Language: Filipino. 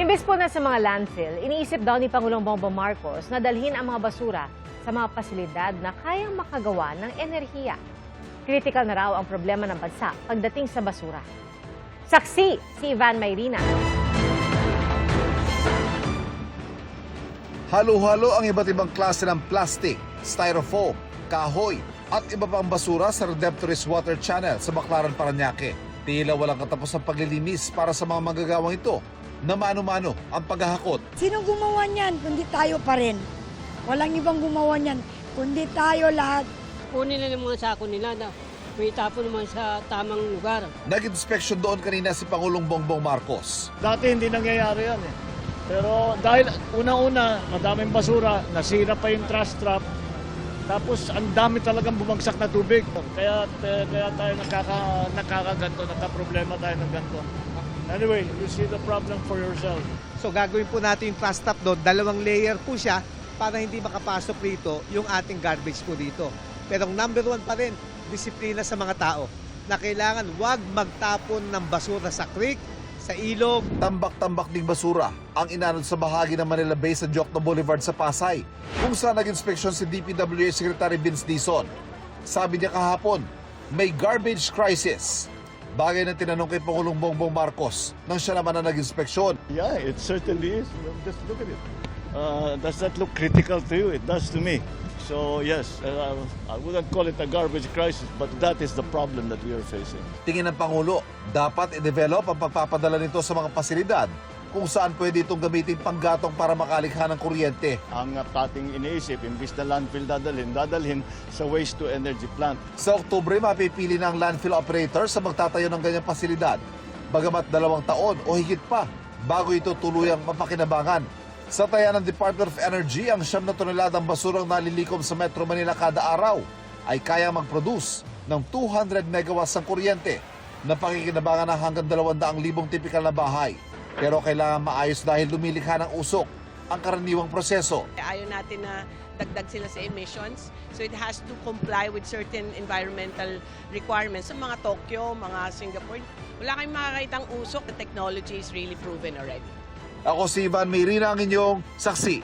Imbes po na sa mga landfill, iniisip daw ni Pangulong Bongbong Marcos na dalhin ang mga basura sa mga pasilidad na kayang makagawa ng enerhiya. Critical na raw ang problema ng bansa pagdating sa basura. Saksi si Ivan Mayrina. Halo-halo ang iba't ibang klase ng plastic, styrofoam, kahoy at iba pang basura sa Redemptorist Water Channel sa Baclaran, Parañaque. Tila walang katapos ang paglilinis para sa mga manggagawang ito na mano-mano ang paghahakot. Sino gumawa niyan kundi tayo pa rin? Walang ibang gumawa niyan kundi tayo lahat. Kunin nila yung mga sako nila na may tapon naman sa tamang lugar. Nag-inspeksyon doon kanina si Pangulong Bongbong Marcos. Dati hindi nangyayari yan eh. Pero dahil una-una, madaming basura, nasira pa yung trash trap, tapos ang dami talagang bumagsak na tubig. Kaya tayo nakakaganto, nagka-problema tayo ng ganto. Anyway, you see the problem for yourself. So gagawin po natin yung trash trap doon, 2 layer po siya para hindi makapasok rito yung ating garbage po dito. Pero ang number 1 pa rin, disiplina sa mga tao na kailangan wag magtapon ng basura sa creek, sa ilog. Tambak-tambak ding basura ang inanod sa bahagi ng Manila Bay sa Jokno Boulevard sa Pasay, kung saan nag-inspeksyon si DPWH Secretary Vince Dizon. Sabi niya kahapon, may garbage crisis. Bagay na tinanong kay Pangulong Bongbong Marcos nang siya naman na nag-inspeksyon. Yeah, it certainly is. Just look at it. Does that look critical to you? It does to me. So yes, I wouldn't call it a garbage crisis, but that is the problem that we are facing. Tingin ng Pangulo, dapat i-develop ang pagpapadala nito sa mga pasilidad kung saan pwede itong gamitin panggatong para makalikha ng kuryente. Ang ating iniisip, imbis na landfill dadalhin sa waste-to-energy plant. Sa Oktubre, mapipili ng landfill operator sa magtatayo ng ganyang pasilidad, bagamat 2 taon o higit pa bago ito tuluyang mapakinabangan. Sa taya ng Department of Energy, ang 9 na toneladang basurang nalilikom sa Metro Manila kada araw ay kaya mag-produce ng 200 megawatts ng kuryente na pakikinabangan ng hanggang 200,000 tipikal na bahay. Pero kailangan maayos dahil lumilikha ng usok ang karaniwang proseso. Ayaw natin na dagdag sila sa emissions. So it has to comply with certain environmental requirements. Sa mga Tokyo, mga Singapore, wala kayong makakitang usok. The technology is really proven already. Ako si Ivan Mayrina, ang inyong saksi.